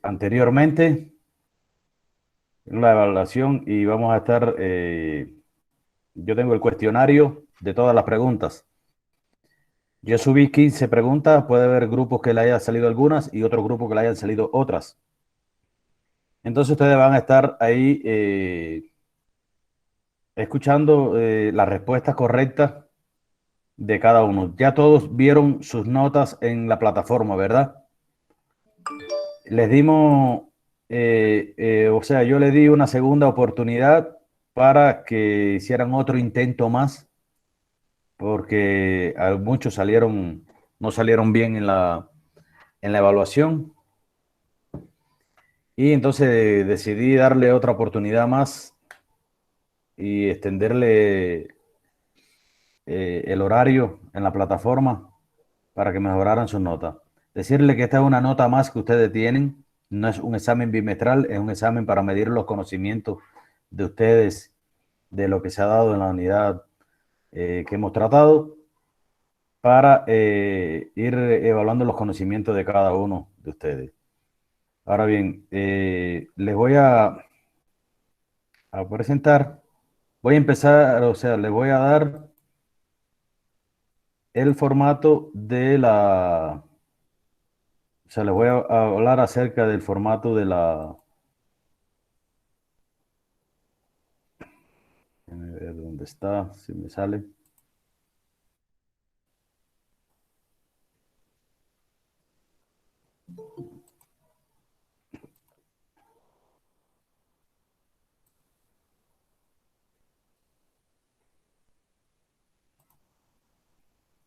anteriormente en la evaluación y vamos a estar, yo tengo el cuestionario de todas las preguntas. Yo subí 15 preguntas, puede haber grupos que le hayan salido algunas y otros grupos que le hayan salido otras. Entonces ustedes van a estar ahí escuchando las respuestas correctas de cada uno. Ya todos vieron sus notas en la plataforma, ¿verdad? Les dimos, o sea, yo les di una segunda oportunidad para que hicieran otro intento más, porque muchos no salieron bien en la evaluación. Y entonces decidí darle otra oportunidad más y extenderle el horario en la plataforma para que mejoraran sus notas. Decirle que esta es una nota más que ustedes tienen, no es un examen bimestral, es un examen para medir los conocimientos de ustedes de lo que se ha dado en la unidad que hemos tratado para ir evaluando los conocimientos de cada uno de ustedes. Ahora bien, les voy a presentar, voy a empezar, o sea, les voy a dar el formato de o sea, les voy a hablar acerca del formato de déjenme ver dónde está, si me sale.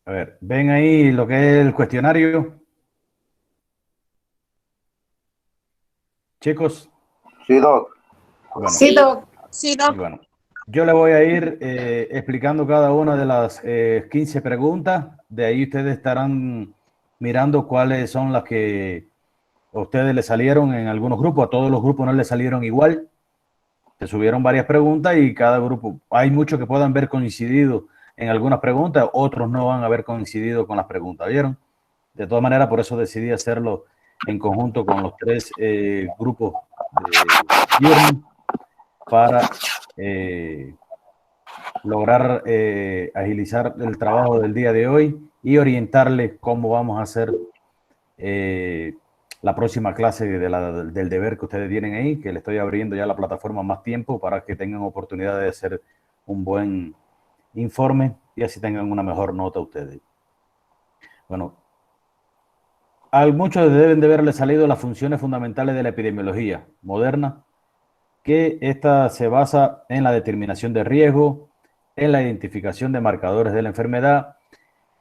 A ver, ven ahí lo que es el cuestionario, chicos. Sí, Doc. Bueno, Sí, Doc. Sí, Doc. bueno. Yo le voy a ir explicando cada una de las 15 preguntas. De ahí ustedes estarán mirando cuáles son las que a ustedes les salieron en algunos grupos. A todos los grupos no les salieron igual. Se subieron varias preguntas y cada grupo, hay muchos que puedan ver coincidido en algunas preguntas, otros no van a haber coincidido con las preguntas, ¿vieron? De todas maneras, por eso decidí hacerlo en conjunto con los tres grupos de Journey para lograr agilizar el trabajo del día de hoy y orientarles cómo vamos a hacer la próxima clase del deber que ustedes tienen ahí, que le estoy abriendo ya la plataforma más tiempo para que tengan oportunidad de hacer un buen informe y así tengan una mejor nota ustedes. Bueno, a muchos deben de haberle salido las funciones fundamentales de la epidemiología moderna, que esta se basa en la determinación de riesgo, en la identificación de marcadores de la enfermedad,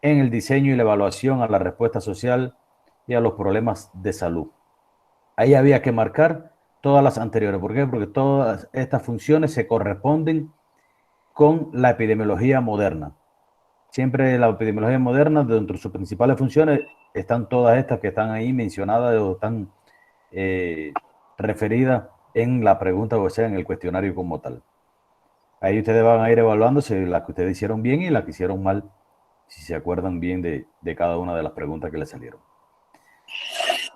en el diseño y la evaluación a la respuesta social y a los problemas de salud. Ahí había que marcar todas las anteriores. ¿Por qué? Porque todas estas funciones se corresponden con la epidemiología moderna. Siempre la epidemiología moderna, dentro de sus principales funciones, están todas estas que están ahí mencionadas o están referidas en la pregunta, o sea, en el cuestionario como tal. Ahí ustedes van a ir evaluándose las que ustedes hicieron bien y las que hicieron mal, si se acuerdan bien de cada una de las preguntas que les salieron.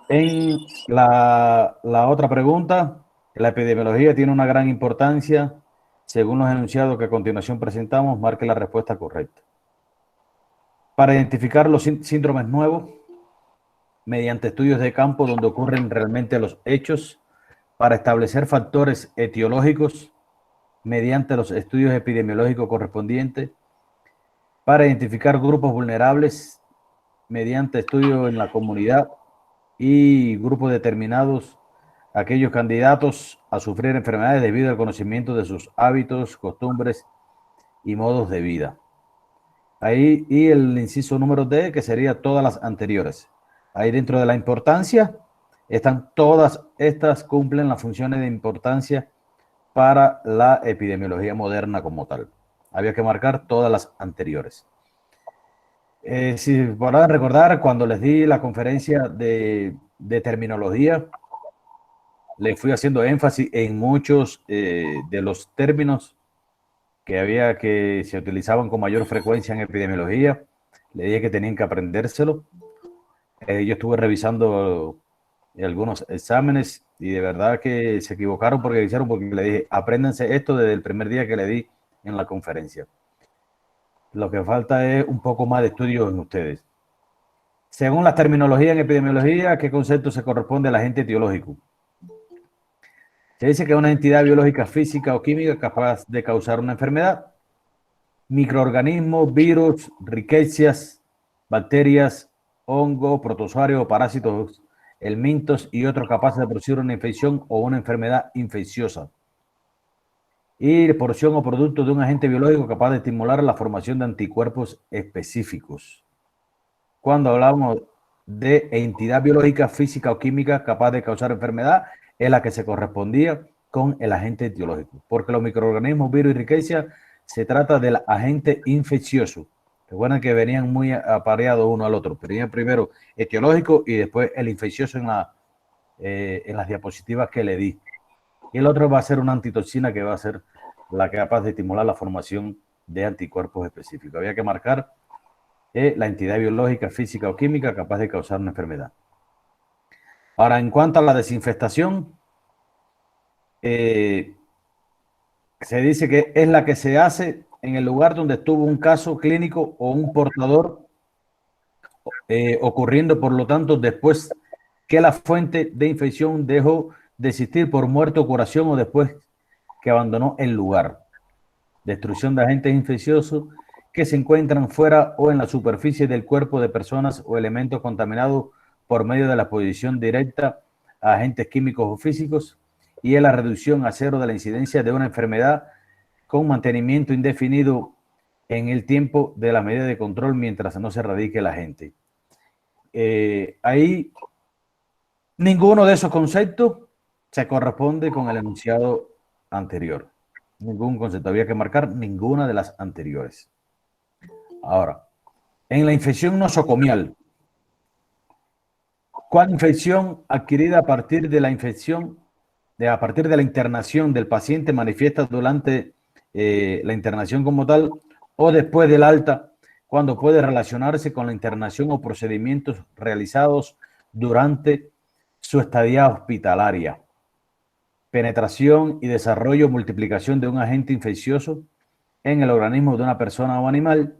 En la otra pregunta, la epidemiología tiene una gran importancia. Según los enunciados que a continuación presentamos, marque la respuesta correcta. Para identificar los síndromes nuevos, mediante estudios de campo donde ocurren realmente los hechos, para establecer factores etiológicos, mediante los estudios epidemiológicos correspondientes, para identificar grupos vulnerables, mediante estudios en la comunidad y grupos determinados, aquellos candidatos a sufrir enfermedades debido al conocimiento de sus hábitos, costumbres y modos de vida. Ahí, y el inciso número D, que sería todas las anteriores. Ahí dentro de la importancia, están todas estas, cumplen las funciones de importancia para la epidemiología moderna como tal. Había que marcar todas las anteriores. Si podrán recordar, cuando les di la conferencia de terminología, le fui haciendo énfasis en muchos de los términos que se utilizaban con mayor frecuencia en epidemiología. Le dije que tenían que aprendérselo. Yo estuve revisando algunos exámenes y de verdad que se equivocaron porque le dije, apréndanse esto desde el primer día que le di en la conferencia. Lo que falta es un poco más de estudio en ustedes. Según la terminología en epidemiología, ¿qué concepto se corresponde al agente etiológico? Se dice que es una entidad biológica, física o química capaz de causar una enfermedad. Microorganismos, virus, riquecias, bacterias, hongos, protozoarios, parásitos, helmintos y otros capaces de producir una infección o una enfermedad infecciosa. Y porción o producto de un agente biológico capaz de estimular la formación de anticuerpos específicos. Cuando hablamos de entidad biológica, física o química capaz de causar enfermedad, es la que se correspondía con el agente etiológico, porque los microorganismos, virus y riqueza se trata del agente infeccioso. Recuerden que venían muy apareados uno al otro. Venía primero etiológico y después el infeccioso en las diapositivas que le di. Y el otro va a ser una antitoxina que va a ser la capaz de estimular la formación de anticuerpos específicos. Había que marcar la entidad biológica, física o química capaz de causar una enfermedad. Ahora, en cuanto a la desinfestación, se dice que es la que se hace en el lugar donde estuvo un caso clínico o un portador, ocurriendo, por lo tanto, después que la fuente de infección dejó de existir por muerte o curación o después que abandonó el lugar. Destrucción de agentes infecciosos que se encuentran fuera o en la superficie del cuerpo de personas o elementos contaminados por medio de la exposición directa a agentes químicos o físicos, y es la reducción a cero de la incidencia de una enfermedad con mantenimiento indefinido en el tiempo de la medida de control mientras no se erradique el agente. Ahí ninguno de esos conceptos se corresponde con el enunciado anterior. Ningún concepto. Había que marcar ninguna de las anteriores. Ahora, en la infección nosocomial, ¿cuál infección adquirida a partir de la internación del paciente manifiesta durante la internación como tal o después del alta, cuando puede relacionarse con la internación o procedimientos realizados durante su estadía hospitalaria? Penetración y desarrollo o multiplicación de un agente infeccioso en el organismo de una persona o animal,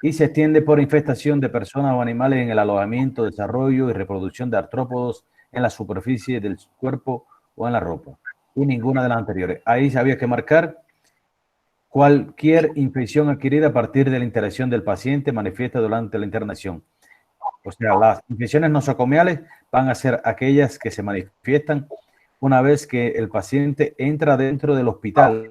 y se extiende por infestación de personas o animales en el alojamiento, desarrollo y reproducción de artrópodos en la superficie del cuerpo o en la ropa. Y ninguna de las anteriores. Ahí se había que marcar cualquier infección adquirida a partir de la interacción del paciente manifiesta durante la internación. O sea, las infecciones nosocomiales van a ser aquellas que se manifiestan una vez que el paciente entra dentro del hospital.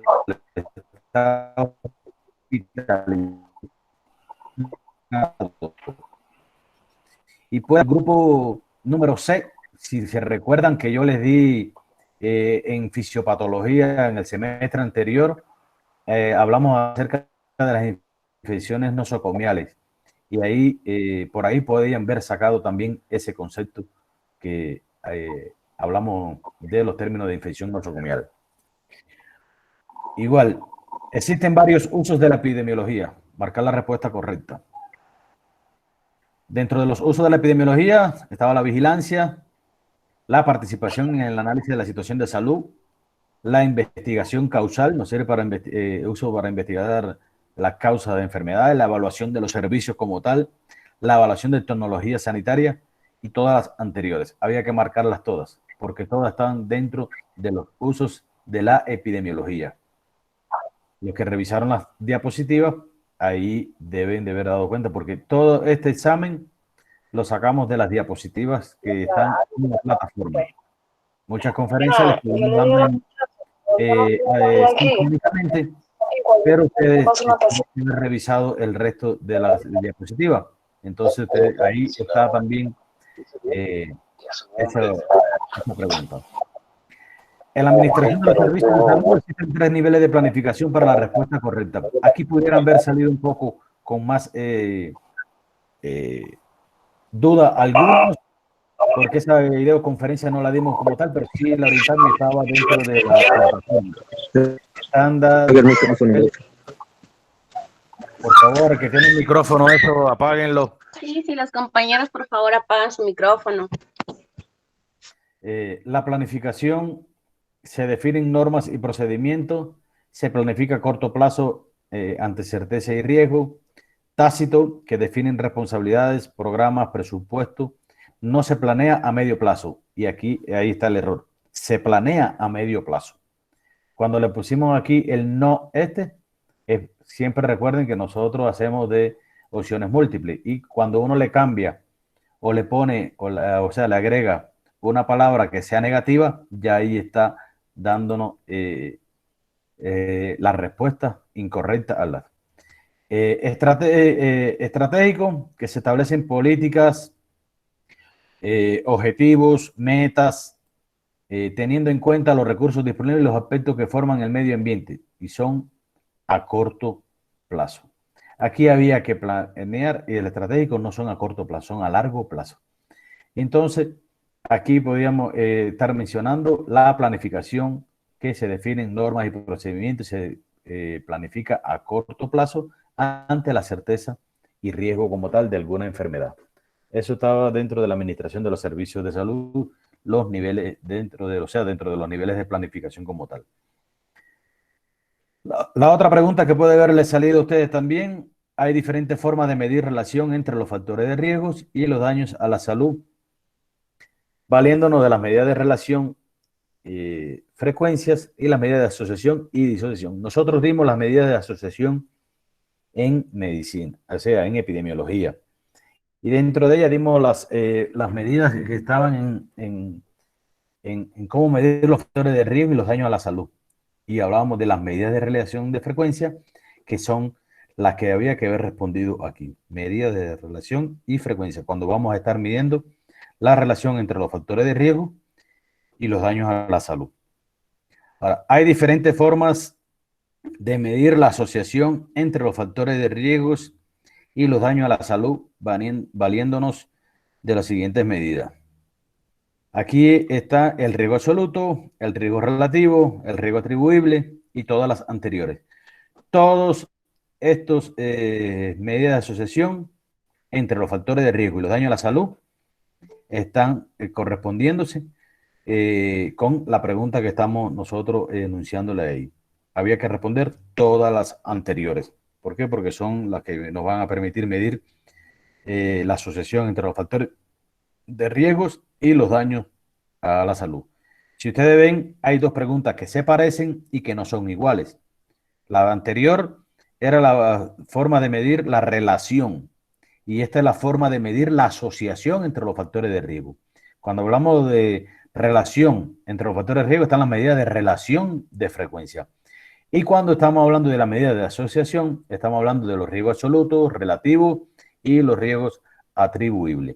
Y pues el grupo número C, si se recuerdan que yo les di en fisiopatología en el semestre anterior, hablamos acerca de las infecciones nosocomiales. Y ahí, por ahí podían ver sacado también ese concepto que hablamos de los términos de infección nosocomial. Igual, existen varios usos de la epidemiología. Marcar la respuesta correcta. Dentro de los usos de la epidemiología estaba la vigilancia, la participación en el análisis de la situación de salud, la investigación causal, nos sirve para uso para investigar las causas de enfermedades, la evaluación de los servicios como tal, la evaluación de tecnología sanitaria y todas las anteriores. Había que marcarlas todas, porque todas están dentro de los usos de la epidemiología. Los que revisaron las diapositivas, ahí deben de haber dado cuenta, porque todo este examen lo sacamos de las diapositivas que están en la plataforma. Muchas conferencias les podemos dar sincrónicamente, pero ustedes han revisado el resto de las diapositivas. Entonces, ahí está también esa pregunta. En la administración de los servicios de salud existen 3 niveles de planificación para la respuesta correcta. Aquí pudieran haber salido un poco con más duda algunos, porque esa videoconferencia no la dimos como tal, pero sí la orientamos y estaba dentro de la plataforma. Estándar. Por favor, que tiene el micrófono, eso, apáguenlo. Sí, sí, los compañeros, por favor, apagan su micrófono. La planificación se definen normas y procedimientos, se planifica a corto plazo ante certeza y riesgo, tácito, que definen responsabilidades, programas, presupuesto, no se planea a medio plazo. Y aquí, ahí está el error. Se planea a medio plazo. Cuando le pusimos aquí el no siempre recuerden que nosotros hacemos de opciones múltiples y cuando uno le cambia o le pone, o sea, le agrega una palabra que sea negativa, ya ahí está dándonos la respuesta incorrecta a la. Estratégico, que se establecen políticas, objetivos, metas, teniendo en cuenta los recursos disponibles y los aspectos que forman el medio ambiente y son a corto plazo. Aquí había que planear y el estratégico no son a corto plazo, son a largo plazo. Entonces, aquí podríamos estar mencionando la planificación que se definen normas y procedimientos, se planifica a corto plazo ante la certeza y riesgo como tal de alguna enfermedad. Eso estaba dentro de la administración de los servicios de salud, los niveles dentro de, o sea, dentro de los niveles de planificación como tal. La otra pregunta que puede haberle salido a ustedes también, hay diferentes formas de medir relación entre los factores de riesgos y los daños a la salud, valiéndonos de las medidas de relación, frecuencias y las medidas de asociación y disociación. Nosotros dimos las medidas de asociación en medicina, o sea, en epidemiología. Y dentro de ella dimos las medidas que estaban en cómo medir los factores de riesgo y los daños a la salud. Y hablábamos de las medidas de relación de frecuencia, que son las que había que haber respondido aquí. Medidas de relación y frecuencia, cuando vamos a estar midiendo la relación entre los factores de riesgo y los daños a la salud. Ahora, hay diferentes formas de medir la asociación entre los factores de riesgos y los daños a la salud, valiéndonos de las siguientes medidas. Aquí está el riesgo absoluto, el riesgo relativo, el riesgo atribuible y todas las anteriores. Todos estos medidas de asociación entre los factores de riesgo y los daños a la salud están correspondiéndose con la pregunta que estamos nosotros enunciándole ahí. Había que responder todas las anteriores. ¿Por qué? Porque son las que nos van a permitir medir la asociación entre los factores de riesgos y los daños a la salud. Si ustedes ven, hay dos preguntas que se parecen y que no son iguales. La anterior era la forma de medir la relación y esta es la forma de medir la asociación entre los factores de riesgo. Cuando hablamos de relación entre los factores de riesgo están las medidas de relación de frecuencia. Y cuando estamos hablando de la medida de asociación, estamos hablando de los riesgos absolutos, relativos y los riesgos atribuibles.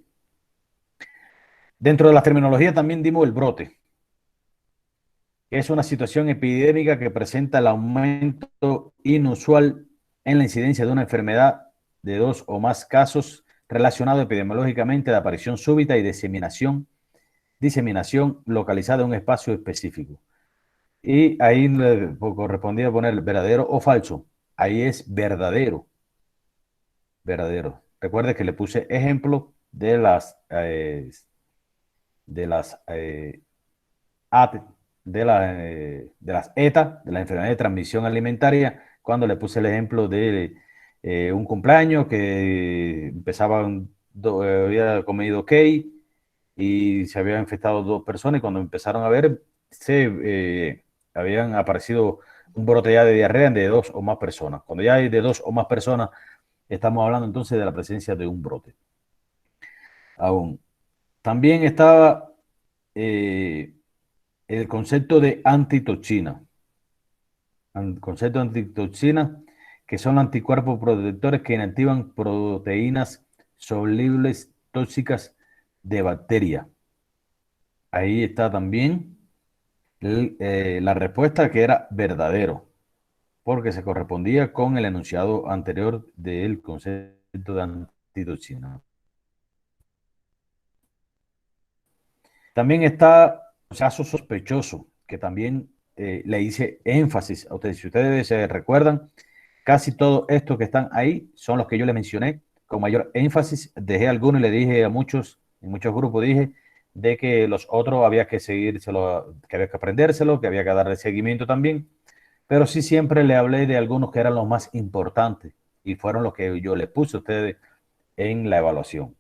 Dentro de la terminología también dimos el brote, que es una situación epidémica que presenta el aumento inusual en la incidencia de una enfermedad de dos o más casos relacionados epidemiológicamente de aparición súbita y diseminación localizada en un espacio específico. Y ahí le correspondía poner verdadero o falso. Ahí es verdadero. Verdadero. Recuerde que le puse ejemplo de las de las ETA, de la enfermedad de transmisión alimentaria, cuando le puse el ejemplo de un cumpleaños que había comido cake y se habían infectado dos personas y cuando empezaron a ver, habían aparecido un brote ya de diarrea de dos o más personas. Cuando ya hay de dos o más personas, estamos hablando entonces de la presencia de un brote. Aún. También estaba el concepto de antitoxina. El concepto de antitoxina, que son anticuerpos protectores que inactivan proteínas solubles tóxicas de bacteria. Ahí está también la respuesta que era verdadero, porque se correspondía con el enunciado anterior del concepto de antitoxina. También está caso sospechoso, que también le hice énfasis a ustedes. Si ustedes se recuerdan, casi todos estos que están ahí son los que yo les mencioné, con mayor énfasis. Dejé algunos y le dije a muchos, en muchos grupos dije, de que los otros había que seguírselo, que había que aprendérselo, que había que darle seguimiento también. Pero sí siempre le hablé de algunos que eran los más importantes y fueron los que yo les puse a ustedes en la evaluación.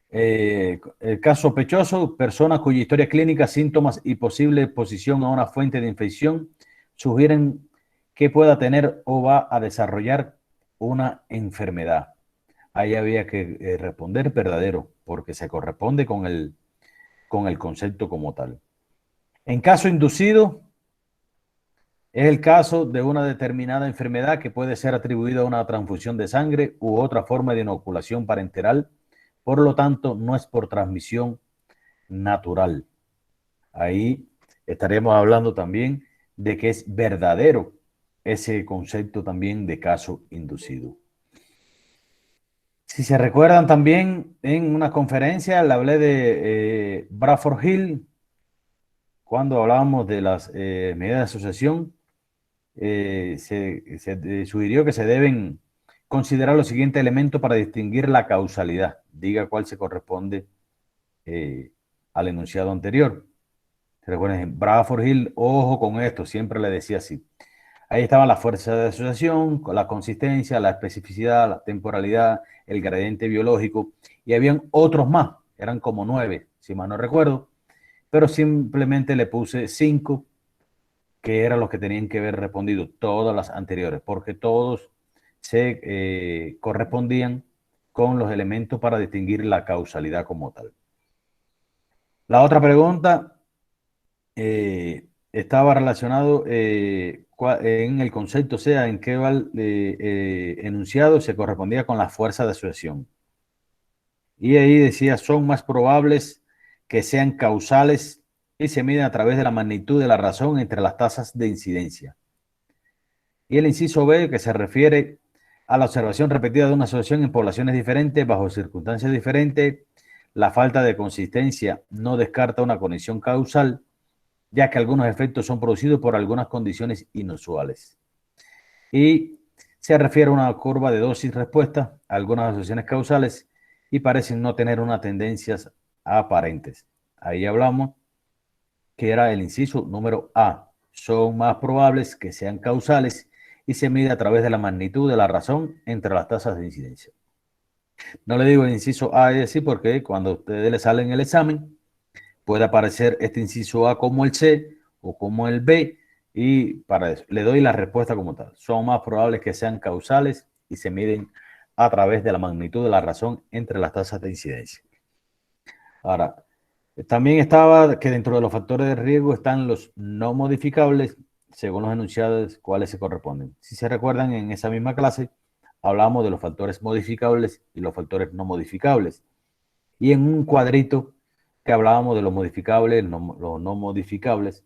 El caso sospechoso, persona cuya historia clínica, síntomas y posible exposición a una fuente de infección sugieren que pueda tener o va a desarrollar una enfermedad. Ahí había que responder verdadero, porque se corresponde con el concepto como tal. En caso inducido, es el caso de una determinada enfermedad que puede ser atribuida a una transfusión de sangre u otra forma de inoculación parenteral. Por lo tanto, no es por transmisión natural. Ahí estaremos hablando también de que es verdadero ese concepto también de caso inducido. Si se recuerdan también en una conferencia, le hablé de Bradford Hill, cuando hablábamos de las medidas de asociación, se sugirió que se deben considerar los siguientes elementos para distinguir la causalidad. Diga cuál se corresponde al enunciado anterior. Recuerden, Bradford Hill, ojo con esto, siempre le decía así. Ahí estaba la fuerza de asociación, la consistencia, la especificidad, la temporalidad, el gradiente biológico, y habían otros más, eran como 9, si mal no recuerdo, pero simplemente le puse 5, que eran los que tenían que haber respondido todas las anteriores, porque todos se correspondían con los elementos para distinguir la causalidad como tal. La otra pregunta estaba relacionado en el concepto, o sea, en qué enunciado se correspondía con la fuerza de asociación. Y ahí decía, son más probables que sean causales y se miden a través de la magnitud de la razón entre las tasas de incidencia. Y el inciso B, que se refiere a la observación repetida de una asociación en poblaciones diferentes, bajo circunstancias diferentes, la falta de consistencia no descarta una conexión causal, ya que algunos efectos son producidos por algunas condiciones inusuales. Y se refiere a una curva de dosis-respuesta, algunas asociaciones causales, y parecen no tener unas tendencias aparentes. Ahí hablamos que era el inciso número A. Son más probables que sean causales y se mide a través de la magnitud de la razón entre las tasas de incidencia. No le digo el inciso A y así porque cuando a ustedes le salen el examen, puede aparecer este inciso A como el C o como el B, y para eso le doy la respuesta como tal. Son más probables que sean causales y se miden a través de la magnitud de la razón entre las tasas de incidencia. Ahora, también estaba que dentro de los factores de riesgo están los no modificables, según los enunciados, cuáles se corresponden. Si se recuerdan, en esa misma clase hablamos de los factores modificables y los factores no modificables. Y en un cuadrito que hablábamos de los modificables, los no modificables,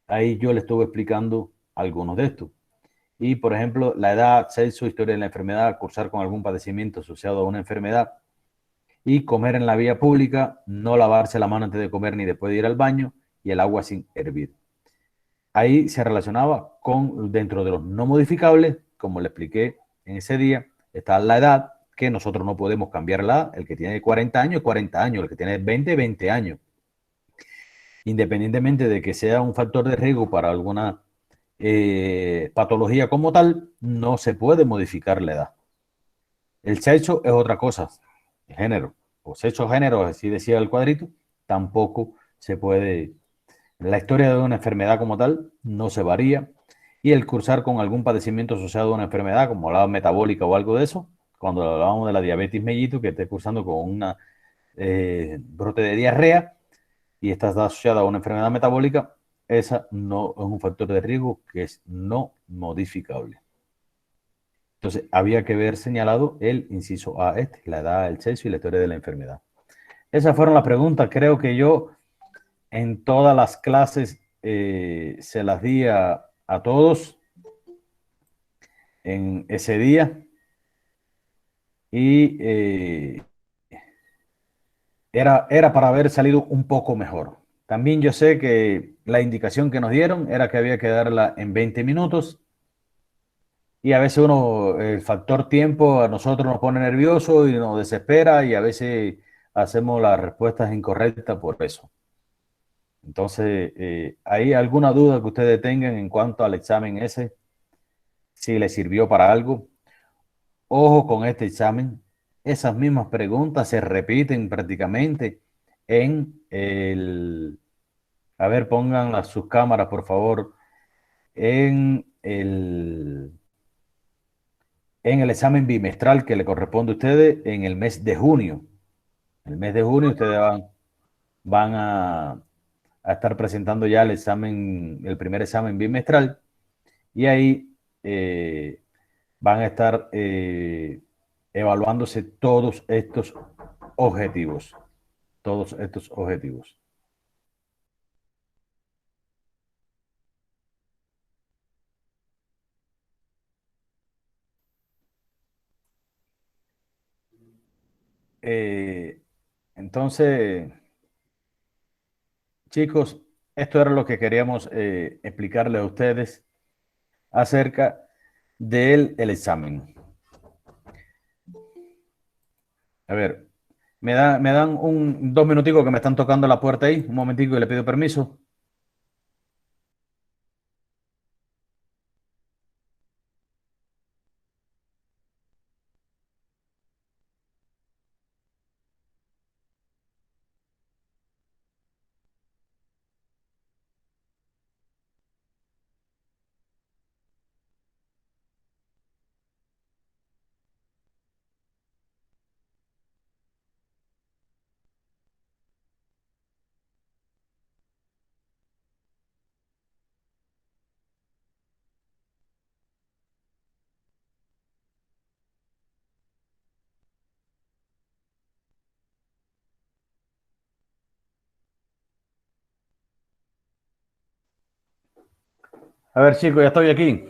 ahí yo le estuve explicando algunos de estos. Y, por ejemplo, la edad, sexo, historia de la enfermedad, cursar con algún padecimiento asociado a una enfermedad y comer en la vía pública, no lavarse la mano antes de comer ni después de ir al baño y el agua sin hervir. Ahí se relacionaba con, dentro de los no modificables, como le expliqué en ese día, está la edad, que nosotros no podemos cambiar la edad. El que tiene 40 años, 40 años. El que tiene 20, 20 años. Independientemente de que sea un factor de riesgo para alguna patología como tal, no se puede modificar la edad. El sexo es otra cosa, género, o sexo género, así decía el cuadrito, tampoco se puede. La historia de una enfermedad como tal no se varía, y el cursar con algún padecimiento asociado a una enfermedad, como la metabólica o algo de eso, cuando hablábamos de la diabetes mellito, que esté cursando con una brote de diarrea y está asociada a una enfermedad metabólica, esa no es un factor de riesgo que es no modificable. Entonces, había que haber señalado el inciso A, la edad, el sexo y la historia de la enfermedad. Esas fueron las preguntas. Creo que yo en todas las clases se las di a todos en ese día. Y era para haber salido un poco mejor. También yo sé que la indicación que nos dieron era que había que darla en 20 minutos. Y a veces uno, el factor tiempo a nosotros nos pone nervioso y nos desespera y a veces hacemos las respuestas incorrectas por eso. Entonces, ¿hay alguna duda que ustedes tengan en cuanto al examen ese? Si les sirvió para algo. Ojo con este examen. Esas mismas preguntas se repiten prácticamente en el... A ver, pongan sus cámaras, por favor, en el examen bimestral que le corresponde a ustedes en el mes de junio. El mes de junio ustedes van a estar presentando ya el examen, el primer examen bimestral, y ahí van a estar evaluándose todos estos objetivos. Eh, entonces, chicos, esto era lo que queríamos explicarles a ustedes acerca del el examen. A ver, me dan 2 minuticos que me están tocando la puerta ahí, un momentico y le pido permiso. A ver, chicos, ya estoy aquí.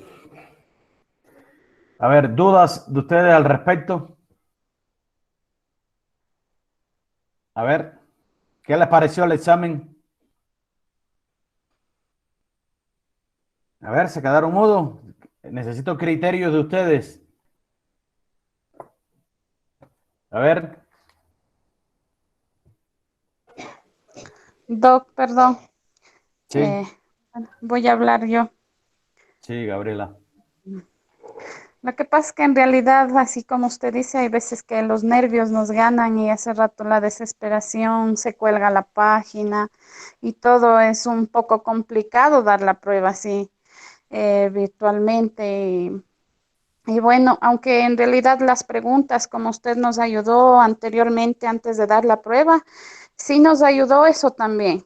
A ver, ¿dudas de ustedes al respecto? A ver, ¿qué les pareció el examen? A ver, ¿se quedaron mudos? Necesito criterios de ustedes. A ver, Doc, perdón, sí, voy a hablar yo. sí, Gabriela. Lo que pasa es que en realidad, así como usted dice, hay veces que los nervios nos ganan y hace rato la desesperación, se cuelga la página y todo es un poco complicado dar la prueba así virtualmente. Y bueno, aunque en realidad las preguntas, como usted nos ayudó anteriormente antes de dar la prueba, sí nos ayudó eso también.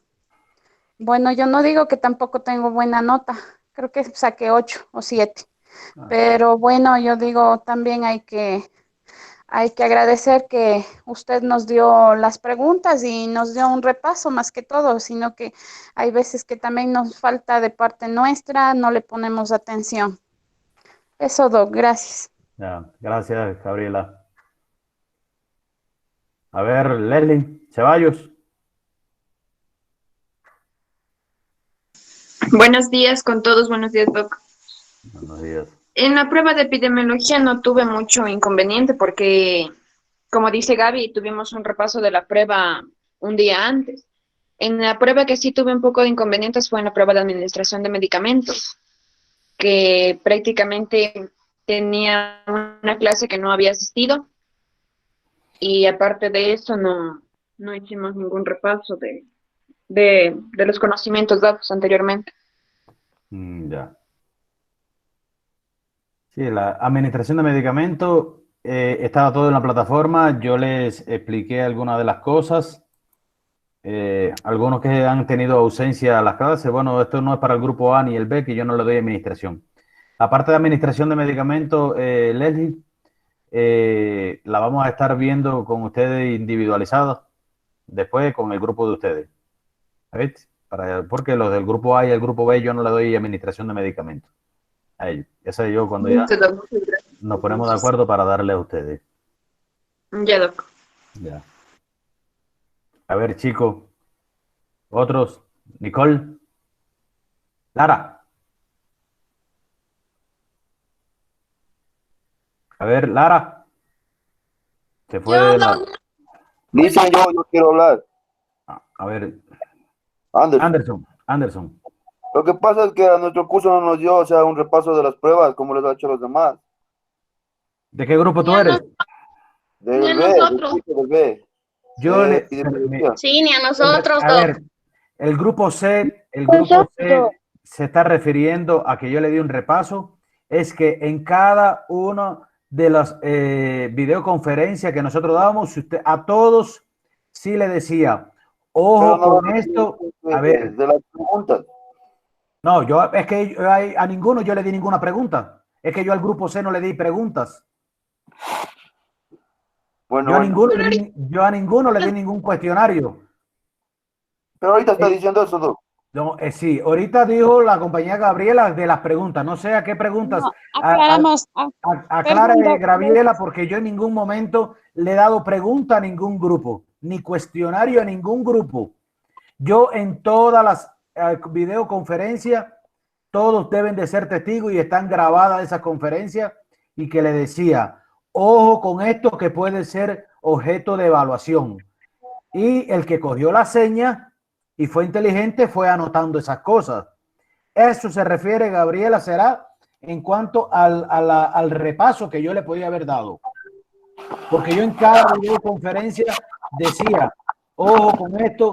Bueno, yo no digo que tampoco tengo buena nota, creo que saqué 8 o 7, Ah, pero bueno, yo digo también hay que agradecer que usted nos dio las preguntas y nos dio un repaso más que todo, sino que hay veces que también nos falta de parte nuestra, no le ponemos atención. Eso, Doc, gracias. ya, gracias, Gabriela. A ver, Leslie, Ceballos. Buenos días con todos, buenos días, Doc. Buenos días. En la prueba de epidemiología no tuve mucho inconveniente porque, como dice Gaby, tuvimos un repaso de la prueba un día antes. En la prueba que sí tuve un poco de inconvenientes fue en la prueba de administración de medicamentos, que prácticamente tenía una clase que no había asistido y aparte de eso no hicimos ningún repaso de los conocimientos dados anteriormente. Ya. Sí, la administración de medicamentos estaba todo en la plataforma. Yo les expliqué algunas de las cosas. Algunos que han tenido ausencia a las clases, bueno, esto no es para el grupo A ni el B, que yo no le doy administración. Aparte de administración de medicamentos, Leslie, la vamos a estar viendo con ustedes individualizados después con el grupo de ustedes. ¿Sabes? Porque los del grupo A y el grupo B yo no le doy administración de medicamentos a ellos. Eso yo cuando ya Listo, Doc, muchas nos ponemos de gracias. acuerdo para darle a ustedes. Ya, Doc. Ya. A ver, chicos, otros. Nicole, Lara. A ver, Lara. Se fue Yo de no, la... Dicen yo quiero hablar. A ver, Anderson. Anderson. Lo que pasa es que a nuestro curso no nos dio, o sea, un repaso de las pruebas, como les ha hecho a los demás. ¿De qué grupo ni tú a, eres? ni a Del B, nosotros. del B, Yo de le... epidemiología. Sí, ni a nosotros, A Doc. ver, el grupo C se está refiriendo a que yo le di un repaso, es que en cada uno de las videoconferencias que nosotros dábamos, usted, a todos sí le decía, Pero ojo no con esto, a ver, de las preguntas. no, es que a ninguno yo le di ninguna pregunta, es que yo al grupo C no le di preguntas, Bueno, yo a bueno. ninguno le di ningún cuestionario. Pero ahorita está Eh, diciendo eso, Doc. No, sí, ahorita dijo la compañera Gabriela de las preguntas. No sé a qué preguntas. No, aclaramos. Perdón, Aclare, Gabriela, porque yo en ningún momento le he dado pregunta a ningún grupo, ni cuestionario a ningún grupo. Yo en todas las videoconferencias, todos deben de ser testigos y están grabadas esas conferencias y que le decía, ojo con esto que puede ser objeto de evaluación. Y el que cogió la seña y fue inteligente fue anotando esas cosas. Eso se refiere, Gabriela, será en cuanto al repaso que yo le podía haber dado. Porque yo en cada videoconferencia decía, ojo con esto,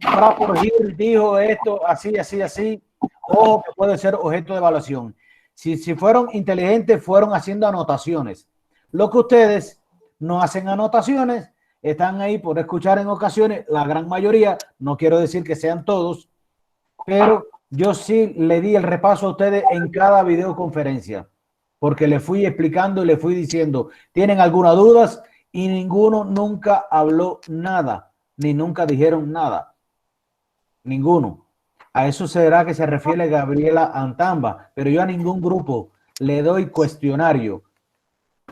Crawford Hill dijo esto, así, así, así, ojo que puede ser objeto de evaluación. Si fueron inteligentes, fueron haciendo anotaciones. Lo que ustedes no hacen anotaciones, están ahí por escuchar en ocasiones, la gran mayoría, no quiero decir que sean todos, pero yo sí le di el repaso a ustedes en cada videoconferencia, porque le fui explicando y le fui diciendo, ¿tienen alguna dudas? Y ninguno nunca habló nada, ni nunca dijeron nada. Ninguno. A eso será que se refiere Gabriela Antamba, pero yo a ningún grupo le doy cuestionario,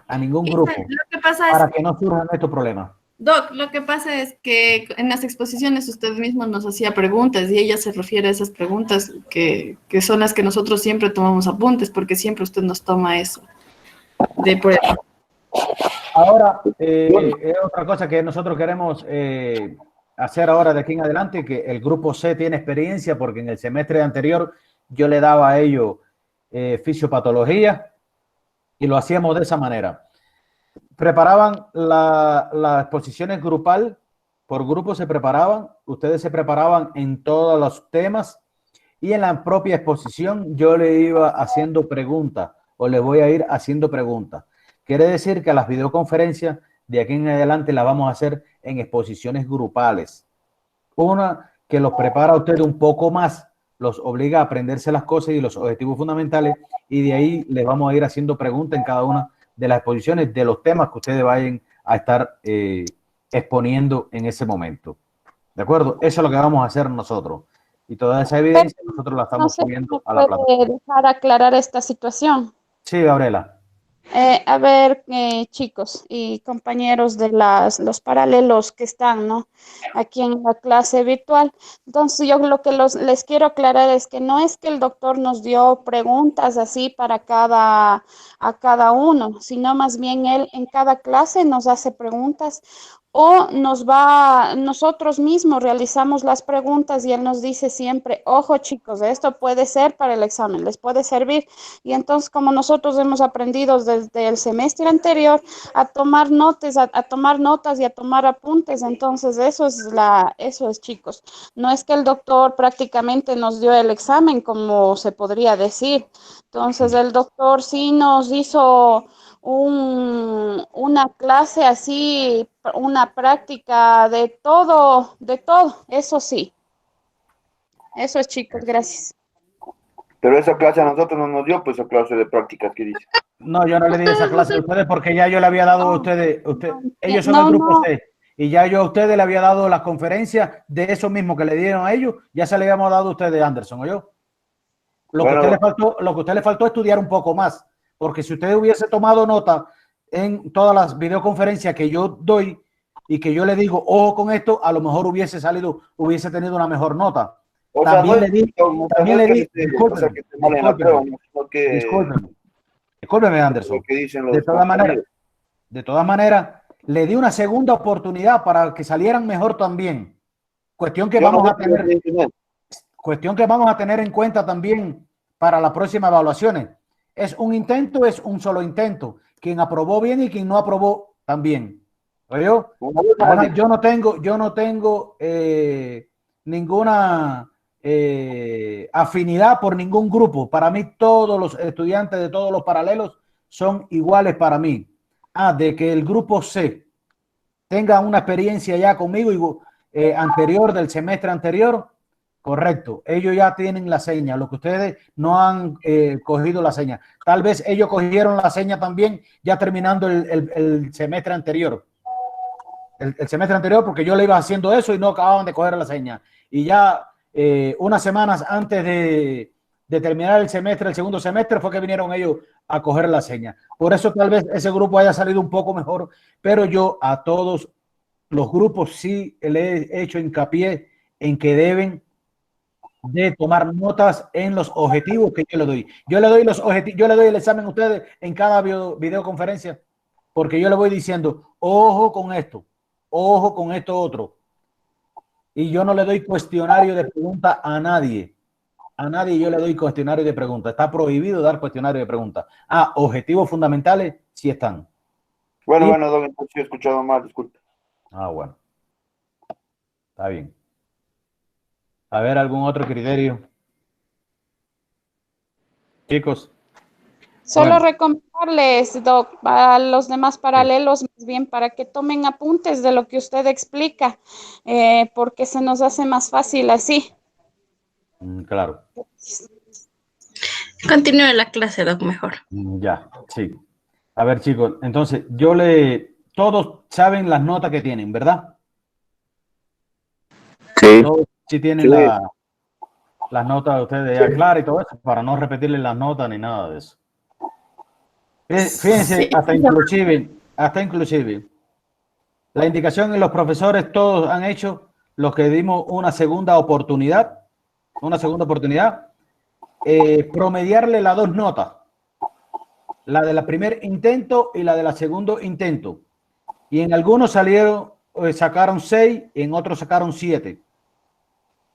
a ningún grupo, Lo que pasa es, para que no surjan estos problemas. Doc, lo que pasa es que en las exposiciones usted mismo nos hacía preguntas y ella se refiere a esas preguntas que son las que nosotros siempre tomamos apuntes, porque siempre usted nos toma eso de prueba. Ahora, es otra cosa que nosotros queremos hacer ahora de aquí en adelante, que el grupo C tiene experiencia, porque en el semestre anterior yo le daba a ellos fisiopatología y lo hacíamos de esa manera. Preparaban las exposiciones grupal, por grupo se preparaban, ustedes se preparaban en todos los temas y en la propia exposición yo le iba haciendo preguntas o le voy a ir haciendo preguntas. Quiere decir que las videoconferencias de aquí en adelante las vamos a hacer en exposiciones grupales. Una que los prepara a ustedes un poco más, los obliga a aprenderse las cosas y los objetivos fundamentales y de ahí les vamos a ir haciendo preguntas en cada una de las exposiciones de los temas que ustedes vayan a estar exponiendo en ese momento. ¿De acuerdo? Eso es lo que vamos a hacer nosotros. Y toda esa evidencia nosotros la estamos subiendo a la plataforma. ¿Puede dejar aclarar esta situación? Sí, Gabriela. A ver, chicos y compañeros de los paralelos que están, ¿no? Aquí en la clase virtual. Entonces, yo lo que les quiero aclarar es que no es que el doctor nos dio preguntas así para a cada uno, sino más bien él en cada clase nos hace preguntas o nosotros mismos realizamos las preguntas y él nos dice siempre, ojo chicos, esto puede ser para el examen, les puede servir. Y entonces, como nosotros hemos aprendido desde el semestre anterior a tomar notas, a tomar notas y a tomar apuntes, entonces eso es chicos. No es que el doctor prácticamente nos dio el examen, como se podría decir. Entonces, el doctor sí nos hizo una clase así, una práctica de todo, eso sí. Eso es, chicos, gracias. Pero esa clase a nosotros no nos dio, pues esa clase de prácticas que dice. No, yo no le di esa clase a ustedes porque ya yo le había dado a ustedes, ellos son el grupo C, y ya yo a ustedes le había dado las conferencias de eso mismo que le dieron a ellos, ya se le habíamos dado a ustedes, Anderson, ¿o yo? Lo que a usted le faltó estudiar un poco más, porque si usted hubiese tomado nota en todas las videoconferencias que yo doy y que yo le digo, ojo con esto, a lo mejor hubiese tenido una mejor nota. También le di, discúlpeme. Discúlpeme, Anderson. ¿Qué dicen los De todas maneras, compañeros? de todas maneras, le di una segunda oportunidad para que salieran mejor también. Cuestión que Yo no vamos a vi que tener, internet. cuestión que vamos a tener en cuenta también para las próximas evaluaciones. Es un intento, es un solo intento. Quien aprobó bien y quien no aprobó también. ¿Oyó? Ahora, yo no tengo ninguna afinidad por ningún grupo. Para mí, todos los estudiantes de todos los paralelos son iguales para mí. De que el grupo C tenga una experiencia ya conmigo anterior del semestre anterior, correcto. Ellos ya tienen la seña, lo que ustedes no han cogido la seña. Tal vez ellos cogieron la seña también ya terminando el semestre anterior. El semestre anterior, porque yo le iba haciendo eso y no acababan de coger la seña. Y ya unas semanas antes de terminar el semestre, el segundo semestre, fue que vinieron ellos a coger la seña. Por eso tal vez ese grupo haya salido un poco mejor, pero yo a todos los grupos sí le he hecho hincapié en que deben de tomar notas en los objetivos que yo le doy. Yo le doy los objetivos, yo le doy el examen a ustedes en cada videoconferencia, porque yo le voy diciendo, ojo con esto otro. Y yo no le doy cuestionario de pregunta a nadie. A nadie yo le doy cuestionario de pregunta. Está prohibido dar cuestionario de pregunta. Objetivos fundamentales sí están. Bueno, don, entonces he escuchado mal, disculpe. Bueno. Está bien. A ver, ¿algún otro criterio? Chicos. Solo recomendarles, Doc, a los demás paralelos, más bien para que tomen apuntes de lo que usted explica, porque se nos hace más fácil así. Claro. Continúe la clase, Doc, mejor. Ya, sí. A ver, chicos, entonces todos saben las notas que tienen, ¿verdad? Sí. Todos sí tienen Sí. las notas de ustedes ya claras y todo eso, para no repetirles las notas ni nada de eso. Fíjense, Sí. hasta inclusive, la indicación en los profesores todos han hecho los que dimos una segunda oportunidad, promediarle las dos notas, la de la primer intento y la de la segundo intento. Y en algunos sacaron 6, en otros sacaron 7.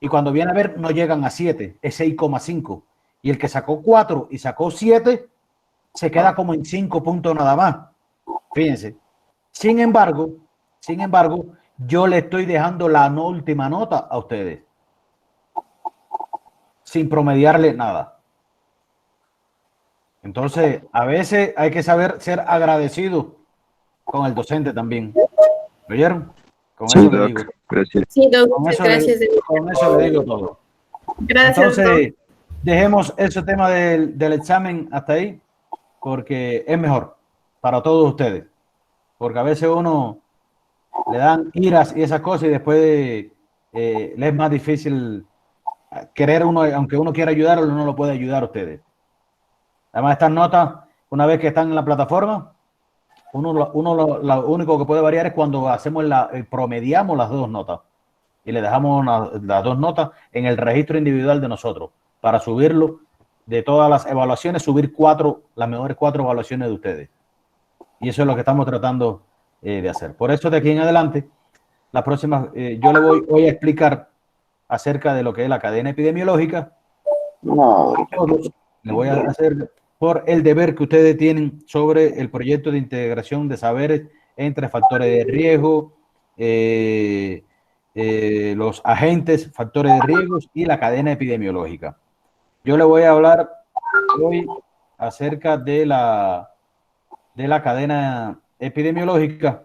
Y cuando viene a ver, no llegan a 7, es 6,5. Y el que sacó 4 y sacó 7, se queda como en 5 puntos nada más. Fíjense. Sin embargo, yo le estoy dejando la última nota a ustedes, sin promediarle nada. Entonces, a veces hay que saber ser agradecido con el docente también. ¿Oyeron? Con Sí, eso le Doc, digo. gracias. Sí, Doc, Con eso, gracias. con eso le digo todo. Gracias, Entonces, dejemos ese tema del examen hasta ahí, porque es mejor para todos ustedes. Porque a veces uno le dan iras y esas cosas y después le es más difícil querer uno, aunque uno quiera ayudar, uno no lo puede ayudar a ustedes. Además, estas notas, una vez que están en la plataforma, uno lo único que puede variar es cuando hacemos promediamos las dos notas y le dejamos las dos notas en el registro individual de nosotros para subirlo de todas las evaluaciones, subir las mejores 4 evaluaciones de ustedes. Y eso es lo que estamos tratando de hacer. Por eso, de aquí en adelante, la próxima, yo le voy a explicar acerca de lo que es la cadena epidemiológica. No, Le voy a hacer por el deber que ustedes tienen sobre el proyecto de integración de saberes entre factores de riesgo, los agentes, factores de riesgo y la cadena epidemiológica. Yo le voy a hablar hoy acerca de la cadena epidemiológica,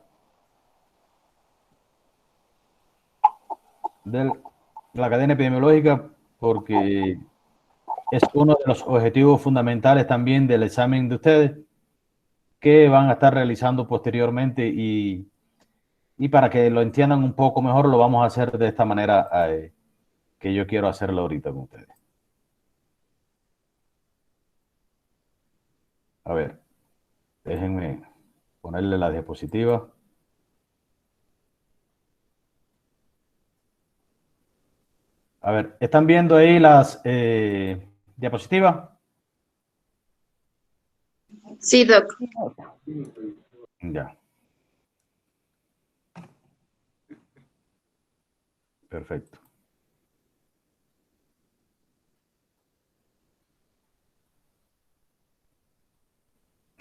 porque es uno de los objetivos fundamentales también del examen de ustedes que van a estar realizando posteriormente y para que lo entiendan un poco mejor lo vamos a hacer de esta manera que yo quiero hacerlo ahorita con ustedes. A ver, déjenme ponerle la diapositiva. A ver, ¿están viendo ahí las diapositivas? Sí, Doc. Ya. Perfecto.